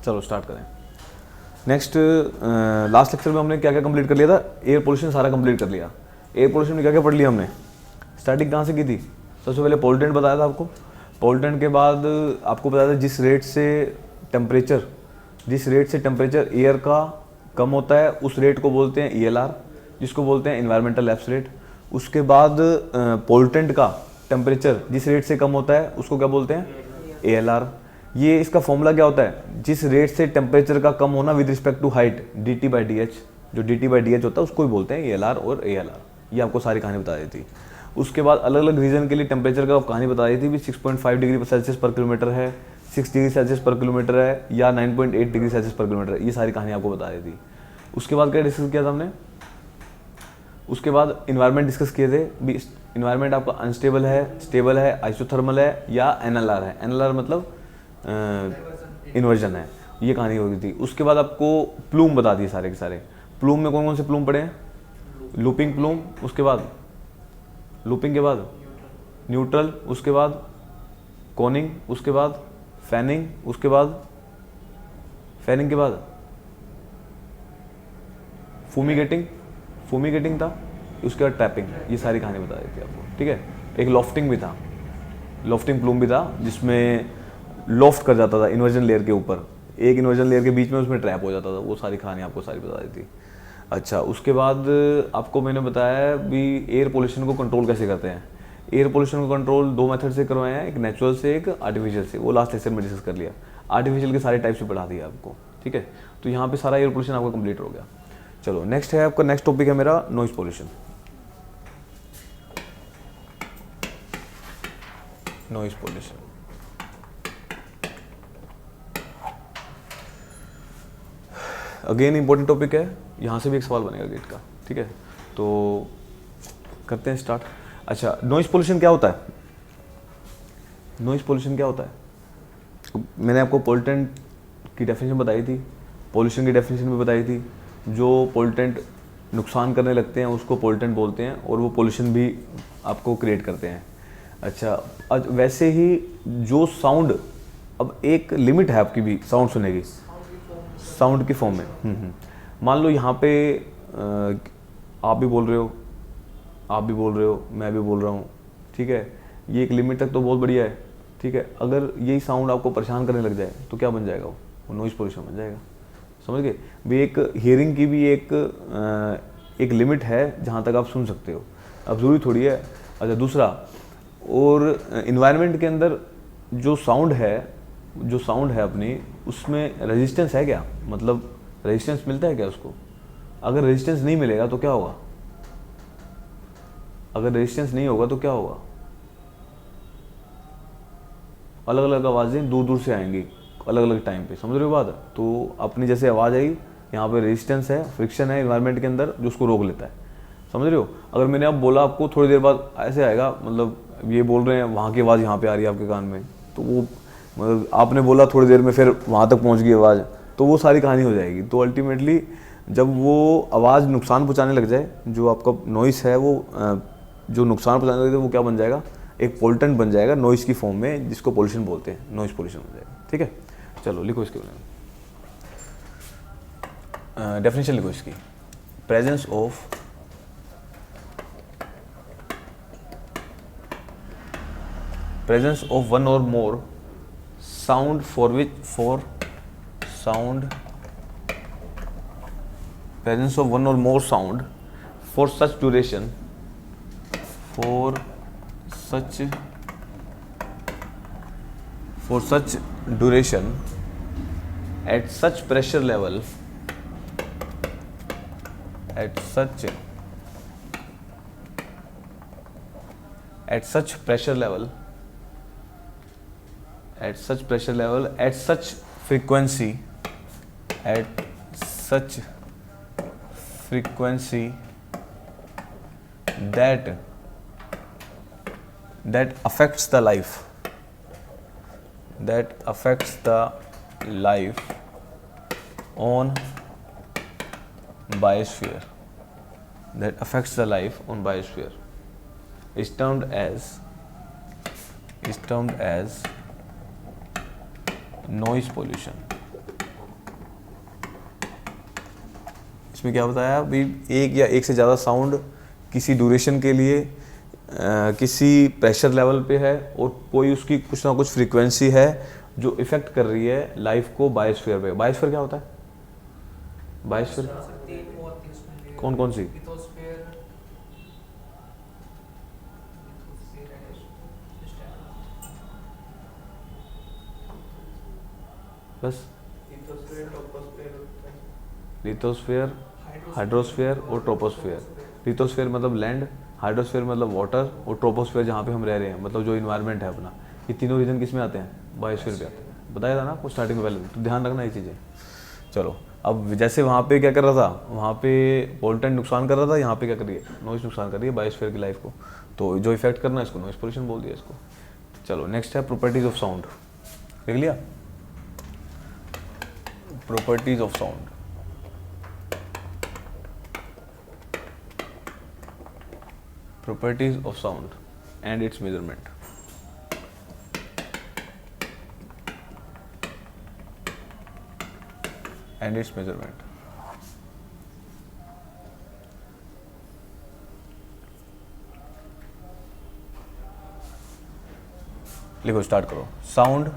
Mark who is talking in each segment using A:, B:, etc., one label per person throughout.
A: चलो स्टार्ट करें। Next last lecture में हमने क्या क्या कंप्लीट कर लिया था? एयर पोल्यूशन सारा कंप्लीट कर लिया। एयर पोल्यूशन में क्या क्या पढ़ लिया हमने? स्टार्टिंग कहाँ से की थी? सबसे पहले पोल्यूटेंट बताया था आपको। पोल्यूटेंट के बाद आपको बताया था जिस रेट से टेम्परेचर एयर का कम होता है उस रेट को बोलते हैं ELR, जिसको बोलते हैं इन्वायरमेंटल लैप्स रेट। उसके बाद पोल्यूटेंट का टेम्परेचर जिस रेट से कम होता है उसको क्या बोलते हैं? ALR। ये इसका फॉर्मूला क्या होता है? जिस रेट से टेम्परेचर का कम होना with respect to height, DT/DH। जो DT/DH होता है उसको ही बोलते हैं ELR और ALR। ये आपको सारी कहानी बता दी थी। उसके बाद अलग अलग रीजन के लिए टेम्परेचर का कहानी बता दी थी भी 6.5 डिग्री सेल्सियस पर किलोमीटर है, 6 डिग्री सेल्सियस पर किलोमीटर है या 9.8 डिग्री सेल्सियस पर किलोमीटर है। ये सारी कहानी आपको बता दी थी। उसके बाद क्या डिस्कस किया था हमने? उसके बाद इन्वायरमेंट डिस्कस किए थे भी इन्वायरमेंट आपका अनस्टेबल है, स्टेबल है, आइसोथर्मल है या NLR है। NLR मतलब इन्वर्जन है। ये कहानी हो गई थी। उसके बाद आपको प्लूम बता दिए सारे के सारे। प्लूम में कौन कौन से प्लूम पड़े हैं? लूपिंग प्लूम, उसके बाद लूपिंग के बाद न्यूट्रल, उसके बाद कोनिंग, उसके बाद फैनिंग, उसके बाद फैनिंग के बाद फूमिगेटिंग था, उसके बाद टैपिंग। ये सारी कहानी बता दी थी आपको, ठीक है। एक लॉफ्टिंग भी था, लॉफ्टिंग प्लूम भी था जिसमें लॉफ्ट कर जाता था इन्वर्जन लेयर के ऊपर, एक इन्वर्जन लेयर के बीच में उसमें ट्रैप हो जाता था। वो सारी कहानी आपको सारी बता दी थी। अच्छा, उसके बाद आपको मैंने बताया भी एयर पोल्यूशन को कंट्रोल कैसे करते हैं। एयर पोल्यूशन को कंट्रोल 2 मेथड से करवाए हैं, एक नेचुरल से, एक आर्टिफिशियल से। वो लास्ट लेक्चर में डिस्कस कर लिया। आर्टिफिशियल के सारे टाइप से पढ़ा दिया आपको, ठीक है। तो यहाँ पे सारा एयर पोल्यूशन आपका कंप्लीट हो गया। चलो नेक्स्ट है आपका, नेक्स्ट टॉपिक है मेरा noise pollution. Noise pollution again important topic है। यहाँ से भी एक सवाल बनेगा गेट का, ठीक है। तो करते हैं स्टार्ट। अच्छा, नॉइज पोल्यूशन क्या होता है? नॉइज पोल्यूशन क्या होता है? मैंने आपको पोल्यूटेंट की डेफिनेशन बताई थी, पोल्यूशन की डेफिनेशन भी बताई थी। जो पोल्यूटेंट नुकसान करने लगते हैं उसको पोल्यूटेंट बोलते हैं और वो पोल्यूशन भी आपको क्रिएट करते हैं। अच्छा, आज वैसे ही जो साउंड, अब एक लिमिट है आपकी भी साउंड सुनने की, साउंड की फॉर्म में। मान लो यहाँ पे आप भी बोल रहे हो, आप भी बोल रहे हो, मैं भी बोल रहा हूँ, ठीक है। ये एक लिमिट तक तो बहुत बढ़िया है, ठीक है। अगर यही साउंड आपको परेशान करने लग जाए तो क्या बन जाएगा? वो नॉइज पोल्यूशन बन जाएगा। समझ गए? भी एक हियरिंग की भी एक लिमिट है जहाँ तक आप सुन सकते हो, अब ज़रूरी थोड़ी है। अच्छा, दूसरा, और इन्वायरमेंट के अंदर जो साउंड है अपनी, उसमें रेजिस्टेंस है क्या? मतलब रेजिस्टेंस मिलता है क्या उसको? अगर रेजिस्टेंस नहीं मिलेगा तो क्या होगा? अगर रेजिस्टेंस नहीं होगा तो क्या होगा? अलग अलग आवाज़ें दूर दूर से आएंगी अलग अलग टाइम पे, समझ रहे हो बात? तो अपनी जैसे आवाज़ आई, यहाँ पे रेजिस्टेंस है, फ्रिक्शन है इन्वायरमेंट के अंदर जो उसको रोक लेता है, समझ रहे हो? अगर मैंने अब बोला आपको, थोड़ी देर बाद ऐसे आएगा, मतलब ये बोल रहे हैं, वहाँ की आवाज़ यहाँ पे आ रही है आपके कान में, तो वो मतलब आपने बोला थोड़ी देर में फिर वहाँ तक पहुँच गई आवाज़, तो वो सारी कहानी हो जाएगी। तो अल्टीमेटली जब वो आवाज़ नुकसान पहुँचाने लग जाए, जो आपका नॉइस है वो जो नुकसान पहुँचाने लग जाए, वो क्या बन जाएगा? एक पोल्यूटेंट बन जाएगा नॉइस की फॉर्म में, जिसको पोल्यूशन बोलते हैं, नॉइस पोल्यूशन बन जाएगा, ठीक है। चलो लिखो इसके बारे में, डेफिनेशन लिखो इसकी। प्रेजेंस ऑफ वन और मोर sound presence of one or more sound for such duration at such pressure level at such frequency that affects the life on biosphere, is termed as noise pollution. इसमें क्या बताया अभी, एक या एक से ज़्यादा साउंड किसी ड्यूरेशन के लिए किसी प्रेशर लेवल पे है और कोई उसकी कुछ ना कुछ फ्रीक्वेंसी है जो इफेक्ट कर रही है लाइफ को बायोस्फीयर पे। बायोस्फीयर क्या होता है? बायोस्फीयर कौन कौन सी? बस लिथोस्फीयर, हाइड्रोस्फीयर और ट्रोपोस्फीयर। लिथोस्फीयर मतलब लैंड, हाइड्रोस्फीयर मतलब वाटर और ट्रोपोस्फीयर जहाँ पे हम रह रहे हैं, मतलब जो इन्वायरमेंट है अपना। ये तीनों रीजन किस में आते हैं? बायोस्फीयर पे आते हैं। बताया था ना आपको स्टार्टिंग में पहले, तो ध्यान रखना ये चीज़ें। चलो अब जैसे वहाँ पे क्या कर रहा था, वहाँ पे पोल्यूटेंट नुकसान कर रहा था, यहाँ पे क्या कर रही है? नॉइज नुकसान कर रही है बायोस्फीयर की लाइफ को। तो जो इफेक्ट करना है इसको नॉइज पोल्यूशन बोल दिया इसको। चलो नेक्स्ट है प्रॉपर्टीज ऑफ साउंड। देख लिया properties of sound. Properties of sound and its measurement. And its measurement. लिखो, स्टार्ट करो। Sound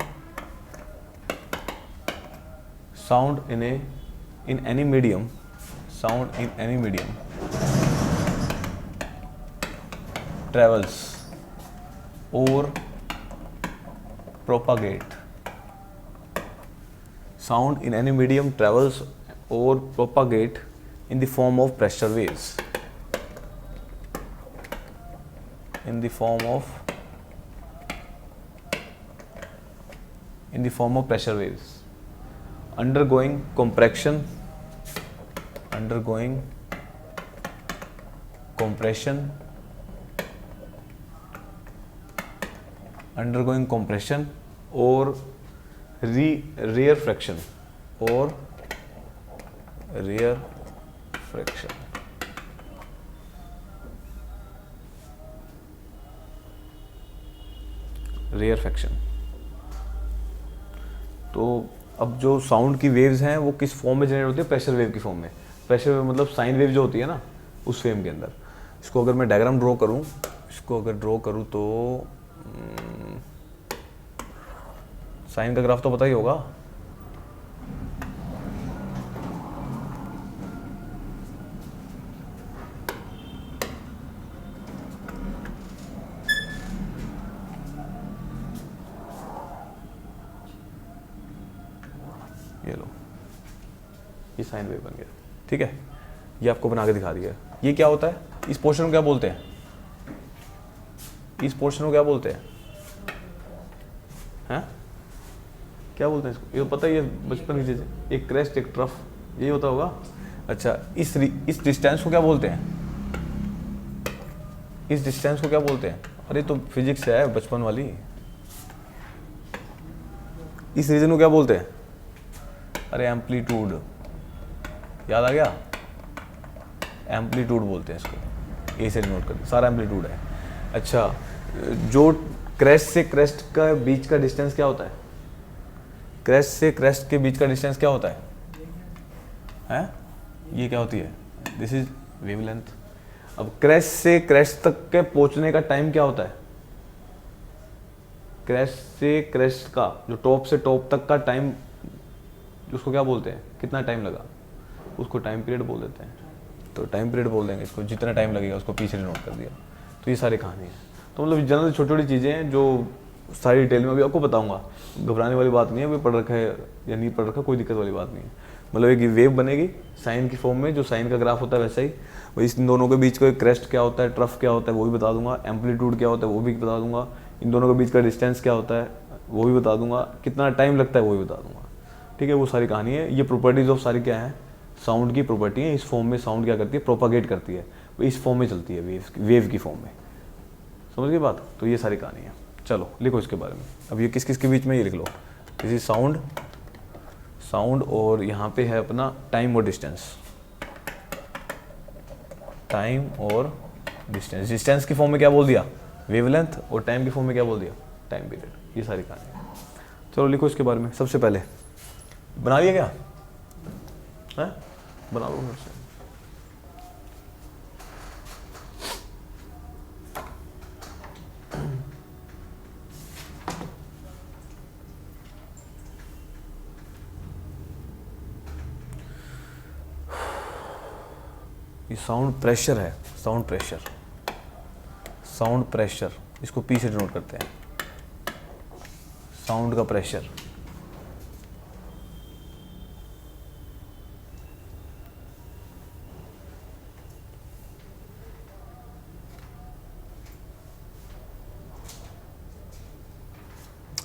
A: in any medium, sound in any medium travels or propagate. Sound in any medium travels or propagate in the form of pressure waves. In the form of pressure waves, undergoing compression, undergoing compression or rarefaction तो अब जो sound की waves हैं वो किस form में generate होती है? प्रेशर वेव की फॉर्म में। प्रेशर वेव मतलब साइन वेव जो होती है ना, उस फ्रेम के अंदर। इसको अगर मैं डायग्राम ड्रॉ करूं तो साइन का ग्राफ तो पता ही होगा। ये लो, ये साइन वेव बन गया, ठीक है। ये आपको बना के दिखा दिया। ये क्या होता है? इस पोर्शन को क्या बोलते हैं? इस पोर्शन को क्या बोलते हैं? हैं? क्या बोलते हैं इसको? ये पता है, ये बचपन की चीज़ है। एक क्रेस्ट, एक ट्रफ, यही होता होगा। अच्छा, इस डिस्टेंस को क्या बोलते हैं? इस डिस्टेंस को क्या बोलते हैं? अरे तो फिजिक्स है बचपन वाली। इस रीजन को क्या बोलते हैं? अरे एम्पलीट्यूड, याद आ गया? एम्पलीट्यूड बोलते हैं इसको। ए से नोट कर, सारा एम्पलीट्यूड है। अच्छा, जो क्रेस्ट से क्रेस्ट का बीच का डिस्टेंस क्या होता है? क्रेस्ट से क्रेस्ट के बीच का डिस्टेंस क्या होता है? हैं? ये क्या होती है? This is wavelength. अब क्रेस्ट से क्रेस्ट तक के पहुंचने का टाइम क्या होता है? क्रेस्ट से क्रेस्ट का, जो टॉप से टॉप तक का टाइम, उसको क्या बोलते हैं? कितना टाइम लगा, उसको टाइम पीरियड बोल देते हैं। तो टाइम पीरियड बोल देंगे इसको, जितना टाइम लगेगा उसको पीछे नोट कर दिया। तो ये सारी कहानी है। तो मतलब जनरल छोटी छोटी चीज़ें हैं जो सारी डिटेल में अभी आपको बताऊंगा। घबराने वाली बात नहीं है, अभी पढ़ रखा है या नहीं पढ़ रखा, कोई दिक्कत वाली बात नहीं है। मतलब एक वेव बनेगी साइन की फॉर्म में, जो साइन का ग्राफ होता है वैसा ही। वही इन दोनों के बीच का क्रेस्ट क्या होता है, ट्रफ क्या होता है वो भी बता दूंगा, एम्पलीट्यूड क्या होता है वो भी बता दूंगा, इन दोनों के बीच का डिस्टेंस क्या होता है वो भी बता दूंगा, कितना टाइम लगता है वो भी बता दूंगा। ठीक है, वो सारी कहानी है। ये प्रॉपर्टीज ऑफ सारी क्या है? साउंड की प्रॉपर्टी है। इस फॉर्म में साउंड क्या करती है? प्रोपागेट करती है। इस फॉर्म में चलती है, वेव की फॉर्म में। समझ गई बात? तो ये सारी कहानी है। चलो लिखो इसके बारे में। अब ये किस किस के बीच में, ये लिख लो। दिस इज साउंड और यहाँ पे है अपना टाइम और डिस्टेंस। टाइम और डिस्टेंस। डिस्टेंस की फॉर्म में क्या बोल दिया? वेवलेंथ। और टाइम की फॉर्म में क्या बोल दिया? Time period. ये सारी कहानी है। चलो लिखो इसके बारे में। सबसे पहले बना लिया क्या है? बना लो फिर से। ये साउंड प्रेशर है, साउंड प्रेशर, साउंड प्रेशर, इसको पी से डिनोट करते हैं, साउंड का प्रेशर।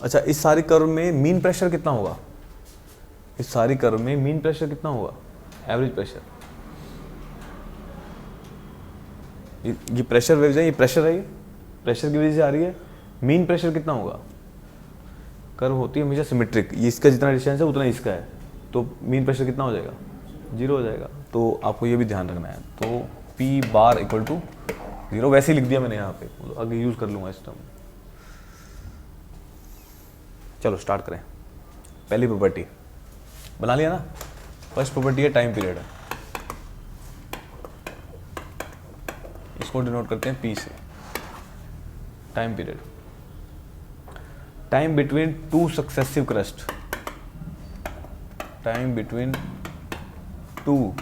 A: अच्छा, इस सारी कर्व में मीन प्रेशर कितना होगा? इस सारी कर्व में मीन प्रेशर कितना होगा? Average pressure. ये प्रेशर वेव्स है, ये प्रेशर है, ये प्रेशर की वजह से आ रही है। मीन प्रेशर कितना होगा? कर्व होती है हमेशा सिमेट्रिक, ये इसका जितना डिस्टेंस है उतना इसका है, तो मीन प्रेशर कितना हो जाएगा? 0 हो जाएगा। तो आपको ये भी ध्यान रखना है। तो P बार इक्वल टू 0, वैसे ही लिख दिया मैंने यहाँ पे, आगे यूज कर लूँगा इस टर्म। चलो स्टार्ट करें। पहली प्रॉपर्टी बना लिया ना। फर्स्ट प्रॉपर्टी है टाइम पीरियड, इसको डिनोट करते हैं P से। Time period, time between two successive crest, time between two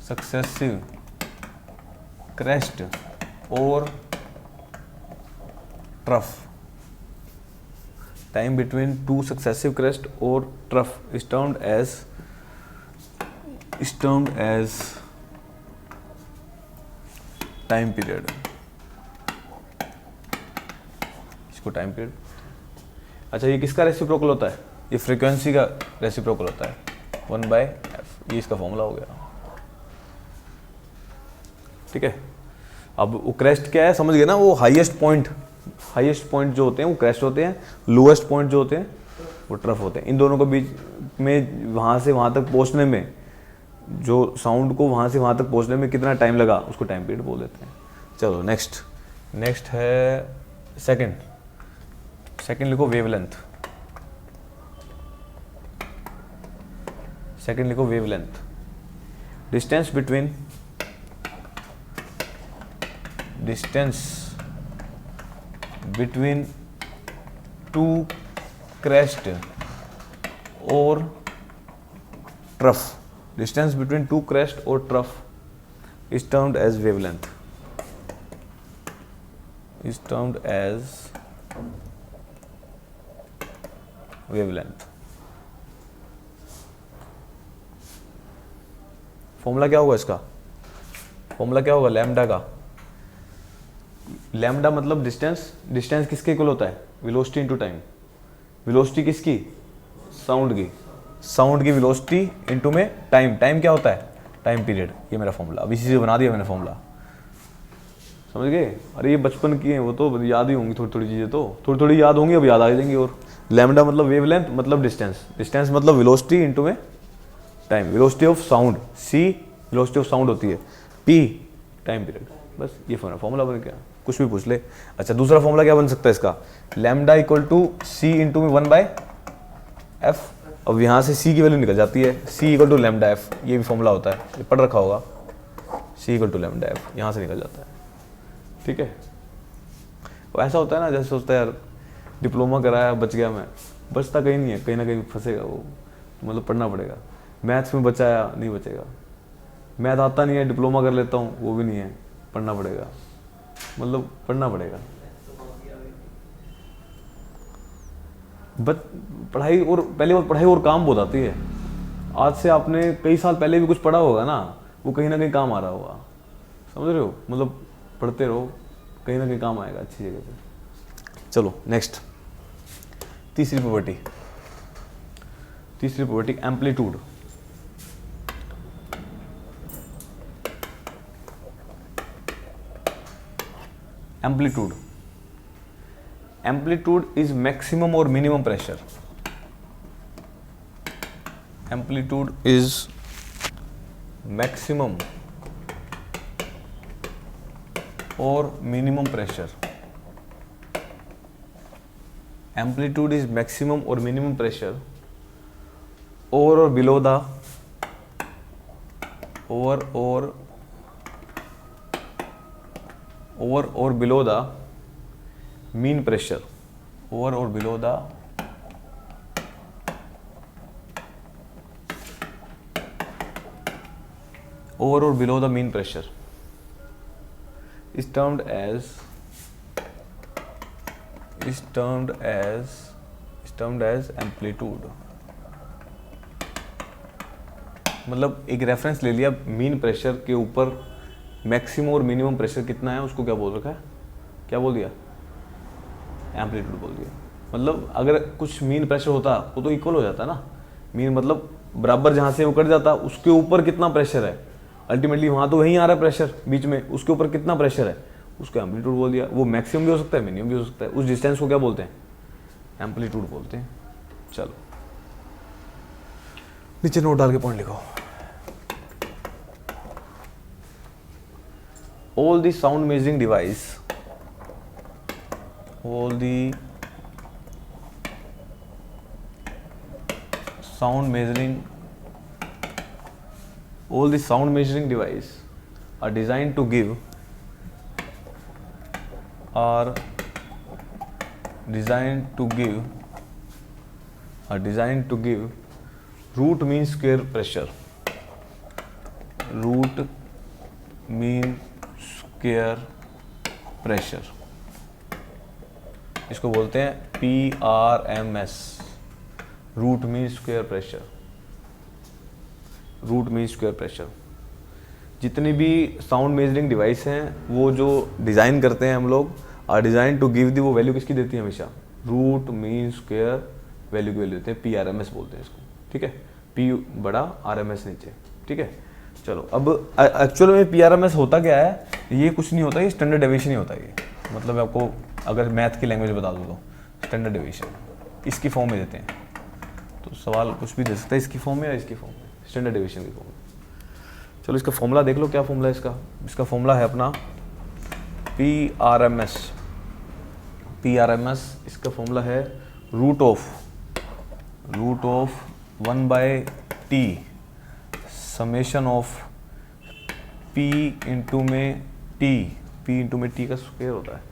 A: successive crest और trough, time between two successive crest और trough is termed as time period. इसको टाइम पीरियड। अच्छा, ये किसका रेसिप्रोकल होता है? ये फ्रीक्वेंसी का रेसिप्रोकल होता है, 1/f। ये इसका फॉर्मूला हो गया, ठीक है। अब वो क्रेस्ट क्या है समझ गए ना? वो हाईएस्ट पॉइंट जो होते हैं वो क्रेस्ट होते हैं, लोएस्ट पॉइंट जो होते हैं वो ट्रफ होते हैं। इन दोनों के बीच में वहाँ से वहाँ तक पहुँचने में, जो साउंड को वहाँ से वहाँ तक पहुँचने में कितना टाइम लगा, उसको टाइम पीरियड बोल देते हैं। चलो नेक्स्ट है सेकंड लिखो वेवलेंथ। सेकंड लिखो wavelength, distance between two crest और trough, distance between two crest और trough is termed as wavelength, is termed as wavelength। Formula क्या होगा इसका? फॉर्मूला क्या होगा लैम्डा का? लैम्डा मतलब डिस्टेंस किसके इक्वल होता है? Velocity into time. वेलोसिटी किसकी? साउंड की वेलोसिटी इनटू में टाइम क्या होता है? Time period. ये मेरा फॉर्मूला, अब इसी से बना दिया मैंने फॉर्मूला, समझ गए? अरे ये बचपन की है, वो तो याद ही होंगी, थोड़ी चीज़ें तो थोड़ी याद होंगी, अब याद आ जाएंगी। और लैम्डा मतलब वेवलेंथ, मतलब डिस्टेंस मतलब वेलोसिटी इनटू में time. Velocity of sound, C velocity of sound होती है, पी टाइम पीरियड। बस ये फॉर्मूला बन गया, कुछ भी पूछ ले। अच्छा, दूसरा फॉर्मूला क्या बन सकता है इसका? Lambda equal to C into में 1/f। अब यहाँ से सी की वैल्यू निकल जाती है, सी इक्वल टू लैम्डा एफ। ये भी फॉर्मूला होता है, ये पढ़ रखा होगा, सी इक्वल टू लैम्डा एफ, यहाँ से निकल जाता है, ठीक है। वो ऐसा होता है ना, जैसे सोचता है यार डिप्लोमा कराया बच गया मैं, बचता कहीं नहीं है, कहीं ना कहीं फंसेगा वो, मतलब पढ़ना पड़ेगा। मैथ्स में बचाया नहीं बचेगा, मैथ आता नहीं है, डिप्लोमा कर लेता हूँ वो भी नहीं है, पढ़ना पड़ेगा, मतलब पढ़ना पड़ेगा। पढ़ाई और पहले और पढ़ाई और काम बहुत आती है। आज से आपने कई साल पहले भी कुछ पढ़ा होगा ना, वो कहीं ना कहीं काम आ रहा होगा, समझ रहे हो? मतलब पढ़ते रहो, कहीं ना कहीं काम आएगा अच्छी जगह पे। चलो नेक्स्ट, तीसरी property amplitude. Amplitude is maximum और minimum pressure. Amplitude is maximum और minimum pressure. Amplitude is maximum और minimum pressure over or below the below the mean pressure, over or below the over or below the mean pressure is termed as amplitude। मतलब एक reference ले लिया, mean pressure के ऊपर maximum और minimum pressure कितना है उसको क्या बोल रखा है, क्या बोल दिया, एम्पलीट्यूड बोल दिया। मतलब अगर कुछ मीन प्रेशर होता वो तो इक्वल हो जाता ना, मीन मतलब बराबर जहाँ से वो कट जाता उसके ऊपर कितना प्रेशर है, अल्टीमेटली वहाँ तो वहीं आ रहा है प्रेशर बीच में, उसके ऊपर कितना प्रेशर है उसको एम्पलीट्यूड बोल दिया। वो मैक्सिमम भी हो सकता है, मिनिमम भी हो सकता है, उस डिस्टेंस को क्या बोलते हैं, एम्पलीट्यूड बोलते हैं। चलो नीचे नोट डाल के पॉइंट लिखो। all the sound measuring device are designed to give root mean square pressure, इसको बोलते हैं PRMS, root mean square pressure. जितनी भी साउंड मेजरिंग डिवाइस हैं वो जो डिज़ाइन करते हैं हम लोग, are design to give the, वो वैल्यू किसकी देती है हमेशा, रूट मीन स्क्वायर वैल्यू की वैल्यू देते हैं, PRMS बोलते हैं इसको, ठीक है, P बड़ा RMS नीचे, ठीक है। चलो अब एक्चुअल में PRMS होता क्या है, ये कुछ नहीं होता, ये स्टैंडर्ड डेविएशन ही होता है। ये मतलब आपको अगर मैथ की लैंग्वेज बता दूँ तो स्टैंडर्ड डेविएशन इसकी फॉर्म में देते हैं, तो सवाल कुछ भी दे सकता है इसकी फॉर्म में या इसकी फॉर्म में, स्टैंडर्ड डेविएशन की फॉर्म में। चलो इसका फॉर्मूला देख लो, क्या फॉर्मूला है इसका फॉर्मूला है अपना PRMS, इसका फॉर्मूला है root of 1/T summation of P into में T का स्क्वायर होता है,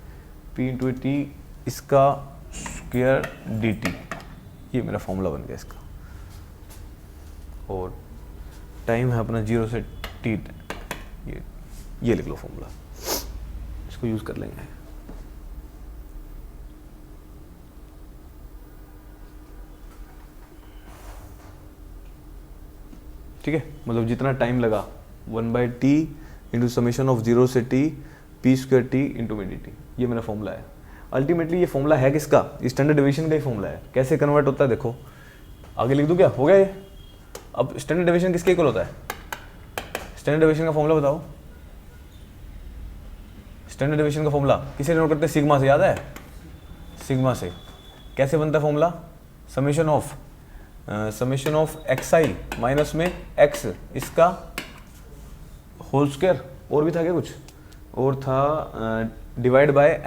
A: P इंटू T इसका स्क्वायर dt, ये मेरा फॉर्मूला बन गया इसका। और टाइम है अपना 0 से T, ये लिख लो फॉर्मूला, इसको यूज कर लेंगे। ठीक है, मतलब जितना टाइम लगा 1/T इंटू समेशन ऑफ 0 से T P square T into में dt, ये मेरा फॉर्मूला है। अल्टीमेटली ये फॉर्मूला है किसका, स्टैंडर्ड डेविएशन का ही फॉर्मूला है। कैसे कन्वर्ट होता है देखो, आगे लिख दूं क्या, हो गया ये। अब स्टैंडर्ड डेविएशन किसके इक्वल होता है, स्टैंडर्ड डेविएशन का फॉर्मूला बताओ। स्टैंडर्ड डेविएशन का फॉर्मूला किसे नोट करते हैं, सिग्मा से, याद है सिग्मा से। कैसे बनता है formula, summation of xi minus में x इसका होल स्क्वायर, और भी था क्या कुछ, और था डिवाइड बाय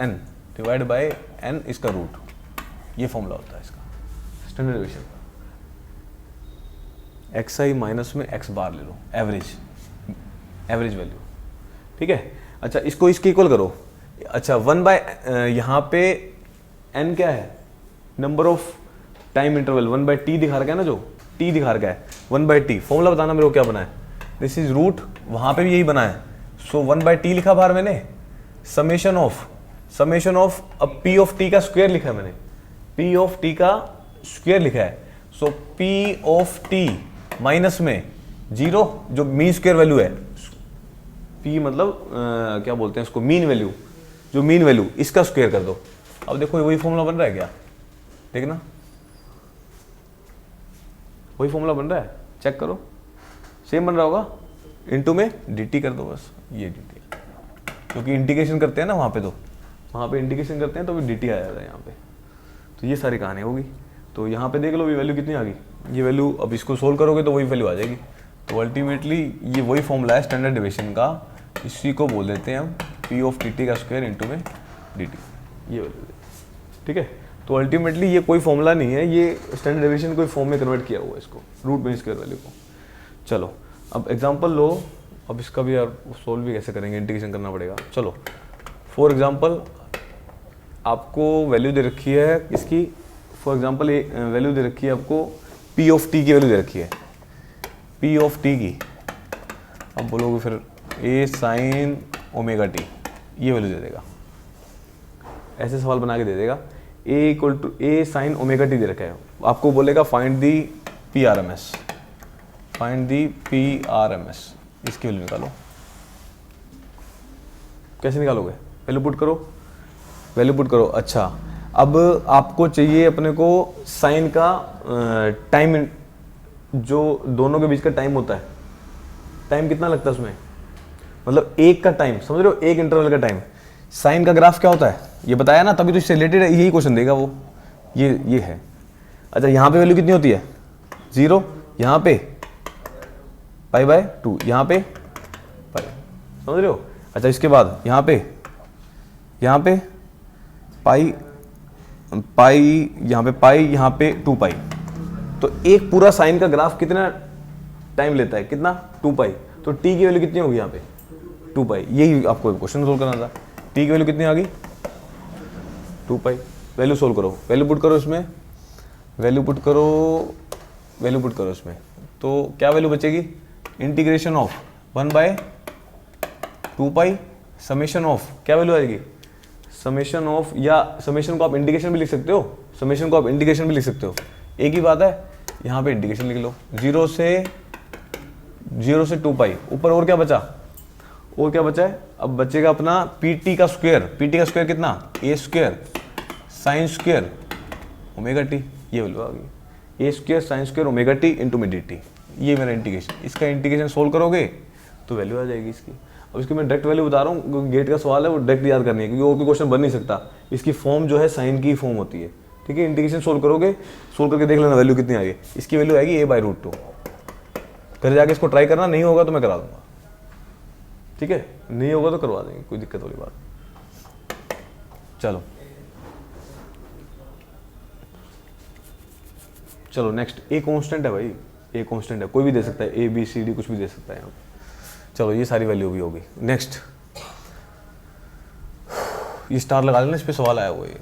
A: n इसका रूट, ये फॉर्मूला होता है इसका स्टैंडर्ड डेविएशन का। xi माइनस में x बार ले लो, एवरेज वैल्यू, ठीक है। अच्छा इसको इसके इक्वल करो। अच्छा 1/, यहाँ पे n क्या है, number of time interval, 1/T दिखा रखा है ना, जो T दिखा रखा है 1/T। फॉर्मूला बताना मेरे को क्या बना है, दिस इज रूट, वहाँ पे भी यही बना है। सो 1/T लिखा बाहर मैंने, समेशन ऑफ अब P ऑफ T का स्क्वायर लिखा है मैंने, P ऑफ T का स्क्वायर लिखा है। सो P ऑफ T माइनस में 0 जो मीन स्क्वायर वैल्यू है, P मतलब क्या बोलते हैं इसको, मीन वैल्यू, जो मीन वैल्यू इसका स्क्वायर कर दो। अब देखो वही फॉर्मूला बन रहा है क्या, देखना वही फॉर्मूला बन रहा है, चेक करो, सेम बन रहा होगा। इनटू में dt कर दो बस, ये dt, क्योंकि इंटीग्रेशन करते हैं ना वहाँ पे इंटीग्रेशन करते हैं तो भी dt आ जाता है यहाँ पे। तो ये सारी कहानी होगी। तो यहाँ पे देख लो ये वैल्यू कितनी आ गई, ये वैल्यू, अब इसको सोल्व करोगे तो वही वैल्यू आ जाएगी। तो अल्टीमेटली ये वही फॉर्मूला है स्टैंडर्ड डेविएशन का, इसी को बोल देते हैं हम P ऑफ टी का स्क्वायर इंटू में dt, ये वैल्यू, ठीक है। तो अल्टीमेटली ये कोई फॉर्मूला नहीं है, ये स्टैंडर्ड डेविएशन कोई फॉर्म में कन्वर्ट किया हुआ है इसको, रूट मीन स्क्वायर वैल्यू को। चलो अब एग्जांपल लो, अब इसका भी यार सोल्व भी कैसे करेंगे, इंटीग्रेशन करना पड़ेगा। चलो फॉर एग्जांपल आपको वैल्यू दे रखी है इसकी, फॉर एग्जांपल वैल्यू दे रखी है आपको P ऑफ T की वैल्यू दे रखी है, P ऑफ T की। अब बोलोगे फिर ए साइन ओमेगा टी, ये वैल्यू दे देगा, ऐसे सवाल बना के दे देगा। A equal to A sine omega T दे रखा है, आपको बोलेगा find the P R M S, find the P R M S, इसकी वैल्यू निकालो। कैसे निकालोगे? वैल्यू पुट करो, वैल्यू पुट करो। अच्छा, अब आपको चाहिए अपने को साइन का टाइम, जो दोनों के बीच का टाइम होता है, टाइम कितना लगता है उसमें, मतलब एक का टाइम, समझ रहे हो, एक इंटरवल का टाइम। साइन का ग्राफ क्या होता है ये बताया ना, तभी तो इससे रिलेटेड यही क्वेश्चन देगा वो, ये है। अच्छा, यहाँ पे वैल्यू कितनी होती है? 0, यहाँ पे π/2, यहाँ पे पाई, समझ रहे हो। अच्छा, इसके बाद यहाँ पे पाई, यहाँ पे पाई, यहाँ पे 2 पाई। तो एक पूरा साइन का ग्राफ कितना टाइम लेता है? कितना? 2 पाई। तो टी की वैल्यू कितनी होगी यहाँ पे? 2 पाई। यही आपको क्वेश्चन सोल्व करना था। टी की वैल्यू कितनी आ गई? 2 पाई। वैल्यू सोल्व करो, वैल्यू पुट करो इसमें, वैल्यू पुट करो इसमें। तो क्या वैल्यू बचेगी? Integration of 1/2 pi summation of, क्या वैल्यू आएगी? समेशन ऑफ, या समेशन को आप इंटीग्रेशन भी लिख सकते हो, समेशन को आप इंटीग्रेशन भी लिख सकते हो, एक ही बात है। यहाँ पे इंटीग्रेशन लिख लो, 0 से 2 पाई। ऊपर और क्या बचा? और क्या बचा है? अब बचेगा अपना पी टी का स्क्वायर। पी टी का स्क्वायर कितना? A square sine square omega T, ये वैल्यू आ गई। A square sine square omega T into में डी टी, ये मेरा इंटीग्रेशन। इसका इंटीग्रेशन सोल्व करोगे तो वैल्यू आ जाएगी इसकी। अब इसकी मैं डायरेक्ट वैल्यू बता रहा हूँ, गेट का सवाल है, वो डायरेक्ट याद करनी है, क्योंकि और कोई क्वेश्चन बन नहीं सकता। इसकी फॉर्म जो है साइन की फॉर्म होती है, ठीक है। इंटीग्रेशन सोल्व करोगे, सोल्व करके देख लेना वैल्यू कितनी आ गई। इसकी वैल्यू आएगी a/√2। घर जाके इसको ट्राई करना, नहीं होगा तो मैं करा दूंगा, ठीक है, नहीं होगा तो करवा देंगे, कोई दिक्कत वाली बात। चलो नेक्स्ट, ए कांस्टेंट है भाई, ए कांस्टेंट है, कोई भी दे सकता है, ए बी सी डी कुछ भी दे सकता है यहाँ पे। चलो ये सारी वैल्यू भी होगी। नेक्स्ट, ये स्टार लगा लेना, इस पे सवाल आया हुआ है।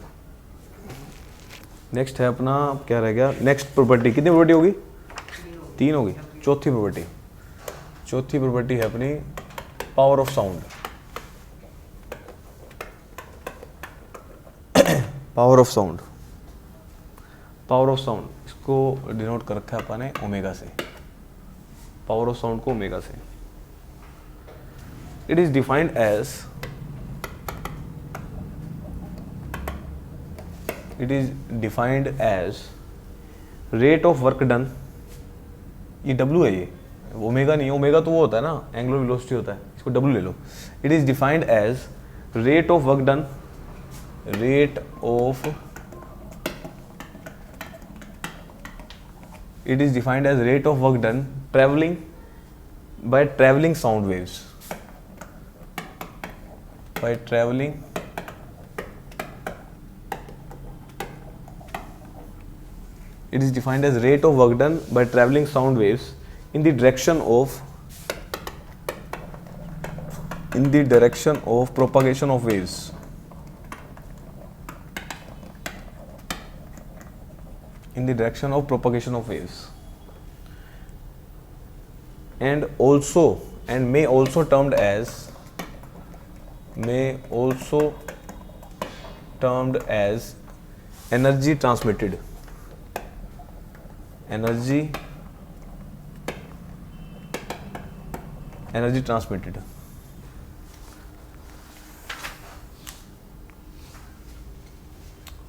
A: नेक्स्ट है अपना, क्या रह गया? नेक्स्ट प्रॉपर्टी, कितनी प्रॉपर्टी होगी? 3 होगी। चौथी प्रॉपर्टी है अपनी power of sound. Power of sound, इसको डिनोट कर रखा है अपन ने ओमेगा से। पावर ऑफ साउंड को ओमेगा से, it is defined as rate of work done. ये W है, ये ओमेगा नहीं, ओमेगा तो वो होता है ना, एंगुलर वेलोसिटी होता है, इसको W ले लो। It is defined as rate of work done, it is defined as rate of work done by traveling sound waves, it is defined as rate of work done by traveling sound waves in the direction of propagation of waves. In the direction of propagation of waves, and may also termed as energy transmitted.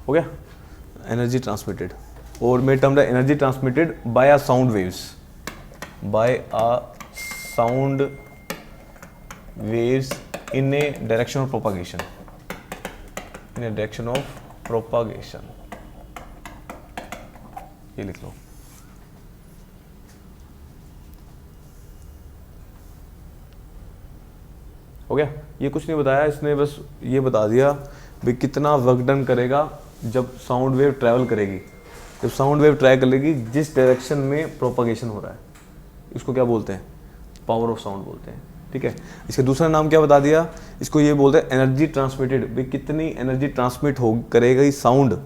A: हो गया, energy transmitted. और may term the energy transmitted by a sound waves in a direction of propagation, ये लिख लो। हो गया, ये कुछ नहीं बताया इसने, बस ये बता दिया भाई कितना वर्क डन करेगा जब साउंड वेव ट्रैवल करेगी। जब साउंड वेव ट्रैवल करेगी जिस डायरेक्शन में प्रोपागेशन हो रहा है, इसको क्या बोलते हैं? पावर ऑफ साउंड बोलते हैं, ठीक है। इसका दूसरा नाम क्या बता दिया? इसको ये बोलते हैं एनर्जी ट्रांसमिटेड। भाई कितनी एनर्जी ट्रांसमिट हो करेगा ये साउंड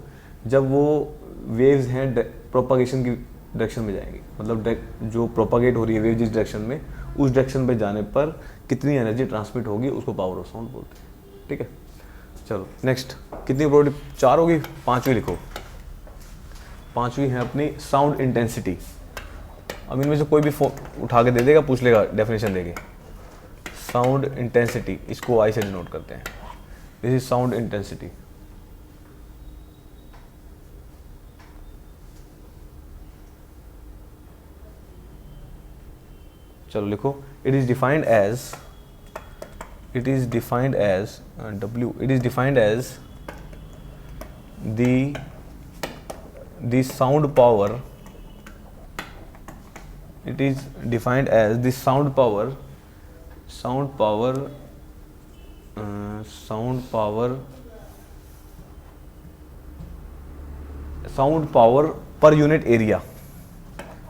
A: जब वो वेव्स हैं प्रोपागेशन की डायरेक्शन में जाएंगी, मतलब जो प्रोपागेट हो रही है वेव जिस डायरेक्शन में उस डायरेक्शन पे जाने पर कितनी एनर्जी ट्रांसमिट होगी, उसको पावर ऑफ साउंड बोलते हैं। ठीक है, चलो नेक्स्ट। कितनी प्रॉपर्टी, 4 होगी, 5वीं लिखो। 5वीं है अपनी साउंड इंटेंसिटी। अब इनमें से कोई भी उठा के दे देगा, पूछ लेगा डेफिनेशन देके। साउंड इंटेंसिटी, इसको आई से डिनोट करते हैं। This is sound intensity. चलो लिखो, it is defined as W, it is defined as the sound power. It is defined as the sound power per unit area.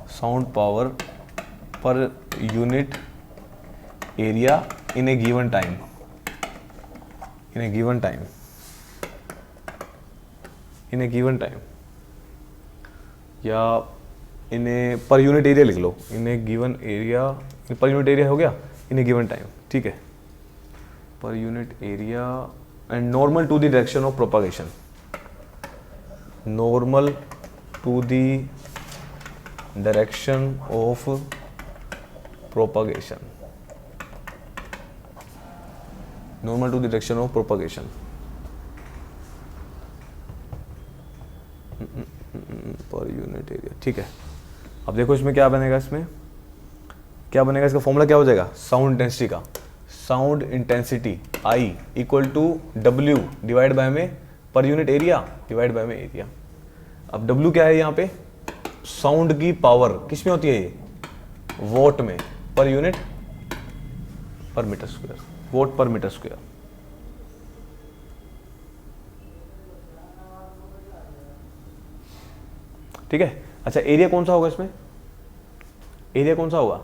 A: Sound power per unit area in a given time. या इन ए पर unit area लिख लो, in a given area, per unit area हो गया, in a given time. ठीक है, per unit area and normal to the direction of propagation. Normal to the direction of propagation. Normal to the direction of propagation. Per unit area. ठीक है, अब देखो इसमें क्या बनेगा, इसका फॉर्मूला क्या हो जाएगा साउंड इंटेंसिटी का। Sound intensity I equal to W divide by में per unit area divide by में एरिया। अब W क्या है यहाँ पे, साउंड की पावर किस में होती है ये, वॉट में, पर यूनिट पर मीटर स्क्वायर, वॉट पर मीटर स्क्वायर। ठीक है, अच्छा एरिया कौन सा होगा इसमें, एरिया कौन सा होगा,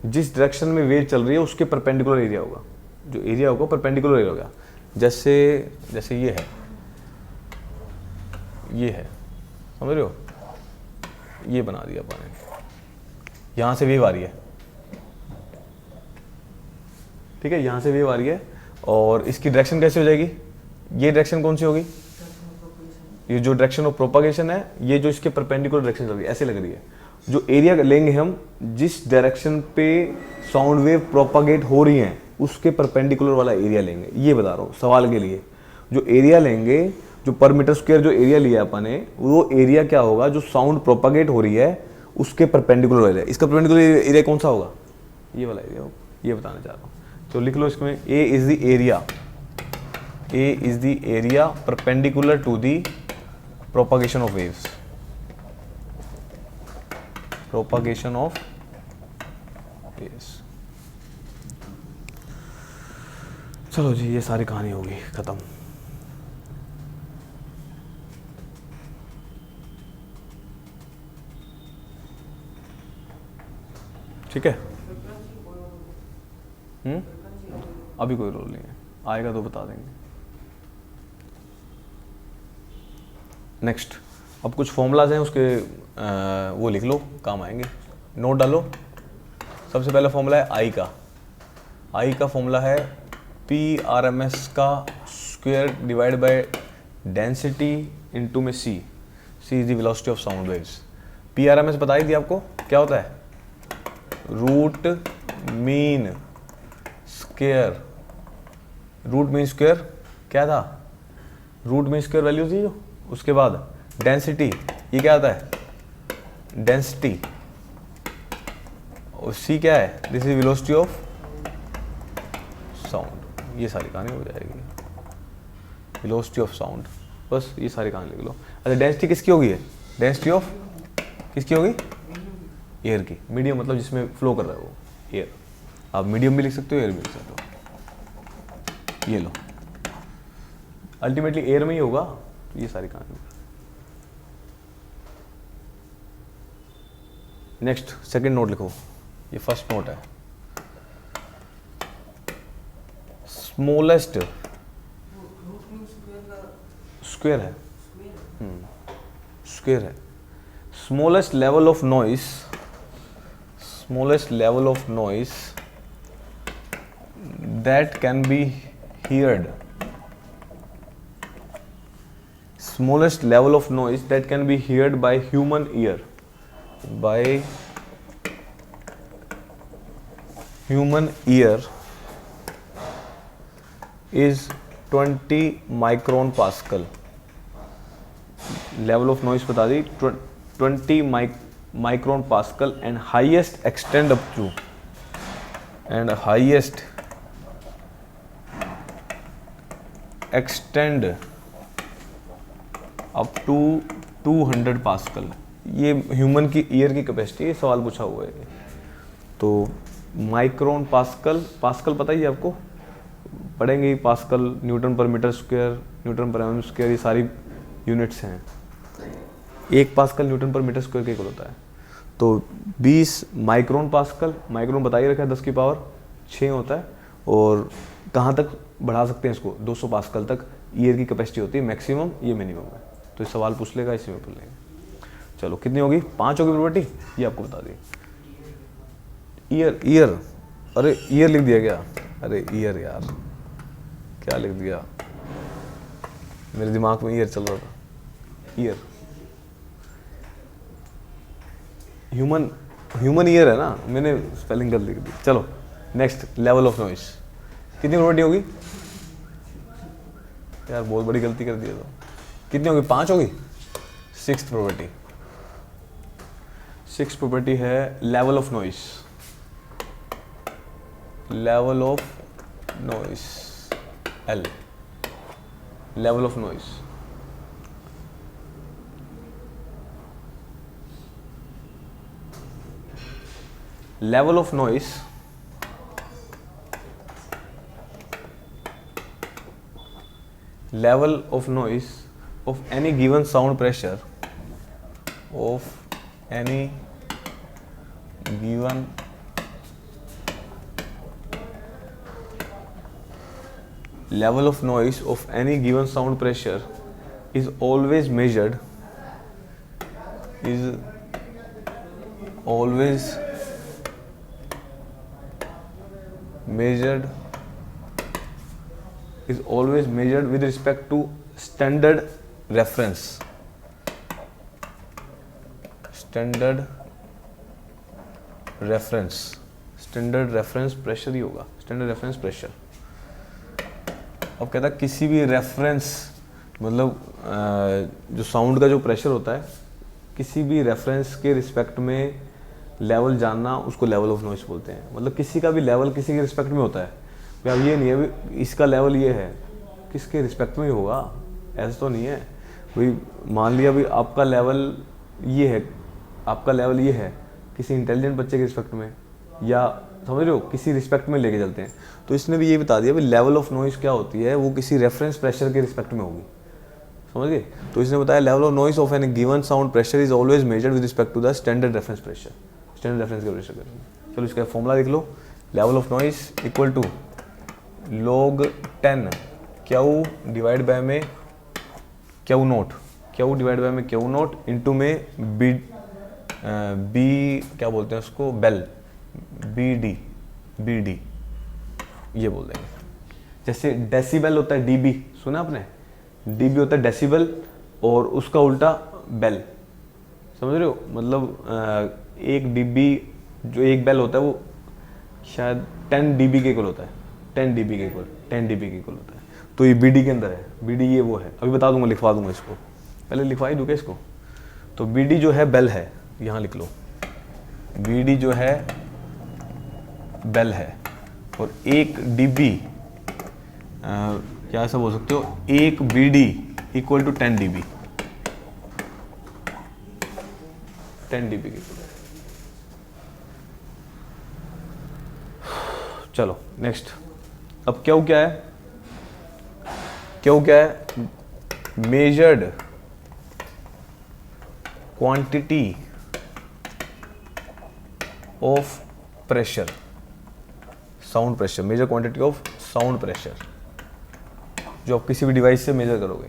A: जिस डायरेक्शन में वेव चल रही है उसके परपेंडिकुलर एरिया होगा। जो एरिया होगा परपेंडिकुलर एरिया होगा। जैसे ये है, समझ रहे हो, ये बना दिया अपन ने, यहां से वेव आ रही है। ठीक है, यहां से वेव आ रही है और इसकी डायरेक्शन कैसे हो जाएगी, ये डायरेक्शन कौन सी होगी, ये जो डायरेक्शन ऑफ प्रोपागेशन है, ये जो इसके परपेंडिकुलर डायरेक्शन चल रही है, ऐसे लग रही है। जो एरिया लेंगे हम, जिस डायरेक्शन पे साउंड वेव प्रोपागेट हो रही है उसके परपेंडिकुलर वाला एरिया लेंगे। ये बता रहा हूँ सवाल के लिए, जो एरिया लेंगे, जो पर मीटर स्क्वायर जो एरिया लिया अपन ने, वो एरिया क्या होगा, जो साउंड प्रोपागेट हो रही है उसके परपेंडिकुलर एरिया। इसका परपेंडिकुलर एरिया कौन सा होगा, ये वाला एरिया होगा, ये बताना चाह रहा हूँ। तो लिख लो इसमें, A is the area perpendicular to the propagation of waves, propagation of waves। चलो जी, ये सारी कहानी होगी खत्म। ठीक है, अभी कोई रोल नहीं है, आएगा तो बता देंगे। नेक्स्ट, अब कुछ फॉर्मूलाज हैं उसके, वो लिख लो, काम आएंगे, नोट डालो। सबसे पहला फॉर्मूला है आई का फॉर्मूला है PRMS का square divide by density into में C is the velocity of sound waves. PRMS बता ही दिया आपको, क्या होता है, root mean square. Root mean square क्या था, रूट मीन स्क्वायर वैल्यू थी जो, उसके बाद डेंसिटी, ये क्या आता है, डेंसिटी, और C क्या है, this is velocity of sound. ये सारी कहानी हो जाएगी, वेलोसिटी ऑफ साउंड, बस ये सारी कहानी लिख लो। अच्छा, डेंसिटी किसकी होगी है, डेंसिटी ऑफ किसकी होगी, एयर की। मीडियम मतलब जिसमें फ्लो कर रहा है वो एयर, आप मीडियम भी लिख सकते हो, एयर भी लिख सकते हो। ये लो, अल्टीमेटली एयर में ही होगा। ये सारी कहानी। नेक्स्ट, सेकंड नोट लिखो, ये फर्स्ट नोट है। स्मॉलेस्ट स्क्वायर है, स्क्वायर है। Smallest level of noise that can be heard, smallest level of noise that can be heard by human ear, by human ear is 20 micron pascal. Level of noise बता दी 20 micron pascal and highest extend up to extend up to 200 pascal. ये human की ear की capacity, ये सवाल पूछा हुआ है। तो माइक्रोन पास्कल, पास्कल पता ही है आपको, पढ़ेंगे पास्कल, न्यूटन पर मीटर स्क्वायर, न्यूटन पर एम स्क्वायर, ये सारी यूनिट्स हैं। 1 पास्कल न्यूटन पर मीटर स्क्वायर के इक्वल होता है। तो 20 माइक्रोन पास्कल, माइक्रोन बता ही रखा है 10 की पावर 6 होता है। और कहाँ तक बढ़ा सकते हैं इसको, 200 पास्कल तक ईयर की कैपेसिटी होती है मैक्सिमम, ये मिनिमम है। तो ये सवाल पूछ लेगा, इसी में पूछ लेंगे। चलो कितनी होगी, 5 होगी प्रोबेबिलिटी, ये आपको बता दी। ईयर, अरे ईयर लिख दिया क्या, अरे ईयर यार, क्या लिख दिया, मेरे दिमाग में ईयर चल रहा था। ईयर, ह्यूमन ईयर है ना, मैंने स्पेलिंग गलत लिख दी। चलो नेक्स्ट, लेवल ऑफ नॉइस कितनी प्रोबेबिलिटी होगी यार, बहुत बड़ी गलती कर दी है। तो कितनी होगी, 5 होगी। 6th प्रोबेबिलिटी, 6th प्रोबेबिलिटी है level of noise, level of noise L, level of noise. Level of noise level of noise of any given sound pressure, of any given level of noise of any given sound pressure is always measured, is always measured with respect to standard reference, standard reference pressure ही होगा, standard reference pressure। अब कहता है किसी भी reference, मतलब जो sound का जो प्रेशर होता है, किसी भी रेफरेंस के रिस्पेक्ट में लेवल जानना, उसको लेवल ऑफ नॉइस बोलते हैं। मतलब किसी का भी लेवल किसी के रिस्पेक्ट में होता है। अब ये नहीं है इसका लेवल ये है, किसके रिस्पेक्ट में ही होगा, ऐसा तो नहीं है भाई। मान लिया भाई आपका लेवल ये है, आपका लेवल ये है किसी इंटेलिजेंट बच्चे के रिस्पेक्ट में, या समझ रहे हो किसी रिस्पेक्ट में लेके चलते हैं। तो इसने भी ये बता दिया भाई लेवल ऑफ नॉइस क्या होती है, वो किसी रेफरेंस प्रेशर के रिस्पेक्ट में होगी, समझ गए। तो इसने बताया level of noise of any given sound pressure is always measured with respect to the standard reference pressure, standard reference के प्रेशर। चलो इसका फॉर्मूला देख लो, level of noise equal to log 10 Q divide by में Q nought, Q divide by में Q nought into में B क्या बोलते हैं उसको, बेल, बी डी ये बोल देंगे। जैसे डेसिबल होता है डीबी, सुना आपने, डीबी होता है डेसिबल और उसका उल्टा बेल, समझ रहे हो। मतलब एक डीबी जो एक बेल होता है वो शायद 10 डीबी के इक्वल होता है, 10 डीबी के इक्वल होता है। तो ये बीडी के अंदर है, बीडी ये वो है, अभी बता दूंगा, लिखवा दूंगा इसको, पहले लिखवा ही दूंगा इसको। तो बीडी जो है बेल है, यहाँ लिख लो, बीडी जो है बेल है, और एक डीबी क्या ऐसा बोल सकते हो, एक BD equal to 10 dB, 10 dB के इक्वल। चलो नेक्स्ट, अब क्यू क्या है, क्यू क्या है, measured quantity of pressure, sound pressure, measure quantity of sound pressure, जो आप किसी भी डिवाइस से मेजर करोगे,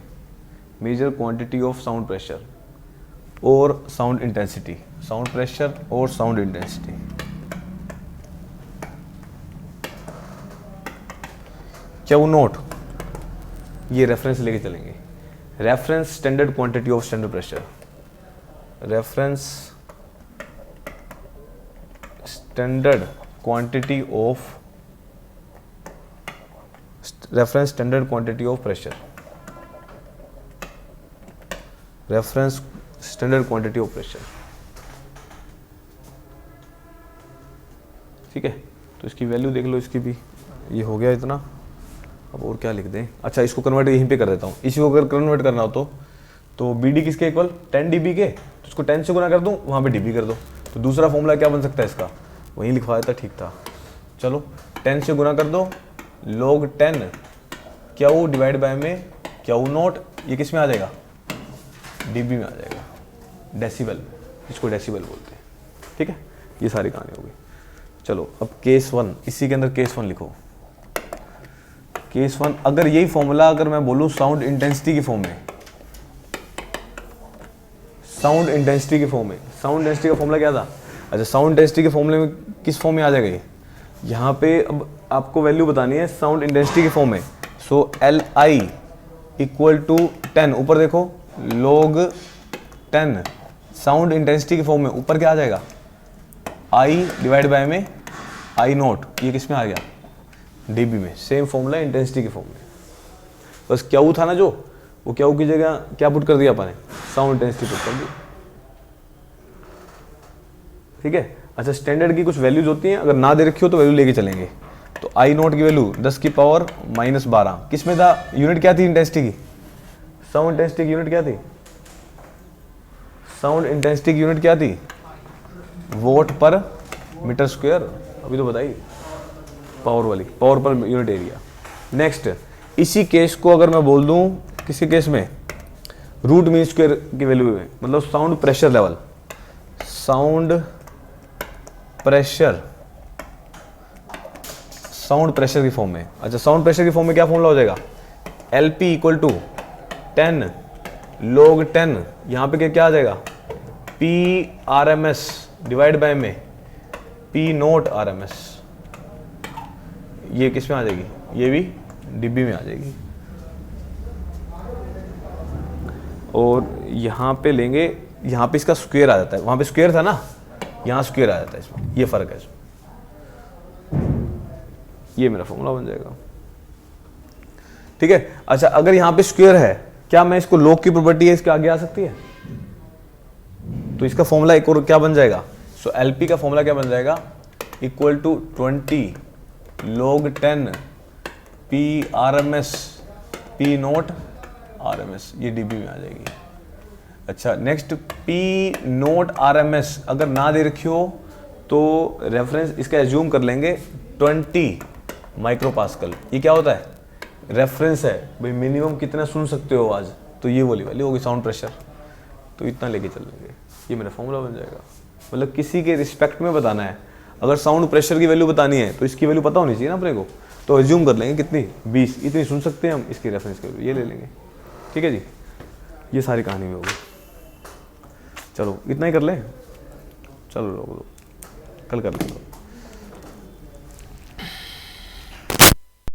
A: measure quantity of sound pressure और साउंड इंटेंसिटी, साउंड प्रेशर और साउंड इंटेंसिटी। क्यू नोट, ये रेफरेंस लेके चलेंगे। Reference standard quantity of standard pressure, reference standard quantity of reference standard quantity of pressure, reference standard quantity of pressure. ठीक है, तो इसकी value देख लो, इसकी भी ये हो गया इतना। अब और क्या लिख दें, अच्छा इसको कन्वर्ट यहीं पे कर देता हूँ। इसी को अगर कन्वर्ट करना हो तो बी डी किसके इक्वल 10 dB के, तो इसको 10 से गुना कर दूँ, वहाँ पे dB कर दो। तो दूसरा फॉर्मूला क्या बन सकता है इसका, वहीं लिखवा देता, ठीक था। चलो 10 से गुना कर दो, log 10 क्यू डिवाइड बाय में क्यू नोट, ये किस में आ जाएगा, dB में आ जाएगा, डेसिबल, इसको डेसिबल बोलते हैं। ठीक है, ये सारी कहानी हो गई। चलो अब केस 1, इसी के अंदर केस 1 लिखो। केस 1, अगर यही फॉर्मूला अगर मैं बोलूं साउंड इंटेंसिटी की फॉर्म में, साउंड इंटेंसिटी के फॉर्म में, साउंड इंटेंसिटी का फॉर्मूला क्या था, अच्छा साउंड इंटेंसिटी के फॉर्मूले में किस फॉर्म में आ जाएगा ये, यहाँ पे अब आपको वैल्यू बतानी है साउंड इंटेंसिटी के फॉर्म में। So L I equal to 10, ऊपर देखो log 10 साउंड इंटेंसिटी के फॉर्म में, ऊपर क्या आ जाएगा, आई डिवाइड बाय में आई नोट, ये किस में आ गया, dB में। सेम फॉर्मूला इंटेंसिटी के फॉर्म में, बस क्यू था ना जो, वो क्यू की जगह क्या पुट कर दिया अपन ने, साउंड इंटेंसिटी पुट कर दी। ठीक है, अच्छा स्टैंडर्ड की कुछ वैल्यूज होती हैं, अगर ना दे रखी हो तो वैल्यू लेके चलेंगे। तो आई नोट की वैल्यू 10 की पावर -12, किस में था, यूनिट क्या थी इंटेंसिटी की, साउंड इंटेंसिटी की यूनिट क्या थी, साउंड इंटेंसिटी की यूनिट क्या थी, वोट पर मीटर स्क्वायर, अभी तो बताइए, पावर वाली, पावर पर यूनिट एरिया। नेक्स्ट, इसी केस को अगर मैं बोल दूं किसी केस में रूट मीन स्क्वायर की वैल्यू में, मतलब sound pressure level, sound pressure, sound pressure की फॉर्म में। अच्छा साउंड प्रेशर की फॉर्म में क्या फॉर्मूला हो जाएगा, L P equal to 10 log 10, यहाँ पे क्या आ जाएगा, P R M S divide by में P nought R M S, ये किस में आ जाएगी, ये भी dB में आ जाएगी। और यहाँ पे लेंगे, यहाँ पे इसका स्क्वायर आ जाता है, वहाँ पे स्क्वायर था ना, यहाँ स्क्वायर आ जाता है इसमें, ये फर्क है इसमें। ये मेरा फॉर्मूला बन जाएगा। ठीक है, अच्छा अगर यहाँ पे स्क्वायर है, क्या मैं इसको log की प्रॉपर्टी है इसके आगे आ सकती है, तो इसका फॉर्मूला एक और क्या बन जाएगा, सो LP का फॉर्मूला क्या बन जाएगा, equal to 20 log 10 P RMS P naught RMS, ये dB में आ जाएगी। अच्छा नेक्स्ट, P नोट RMS अगर ना दे रखी हो तो रेफरेंस इसका एज्यूम कर लेंगे 20 माइक्रोपास्कल। ये क्या होता है, रेफरेंस है भाई, मिनिमम कितना सुन सकते हो आवाज, तो ये वाली वैल्यू होगी साउंड प्रेशर, तो इतना लेके चल लेंगे, ये मेरा फॉर्मूला बन जाएगा। मतलब किसी के रिस्पेक्ट में बताना है, अगर साउंड प्रेशर की वैल्यू बतानी है तो इसकी वैल्यू पता होनी चाहिए ना अपने को, तो एज्यूम कर लेंगे कितनी, 20, इतनी सुन सकते हैं हम, इसकी रेफरेंस की वैल्यू ये ले लेंगे। ठीक है जी, ये सारी कहानी में होगी। चलो इतना ही कर लें, चलो कल कर लेंगे।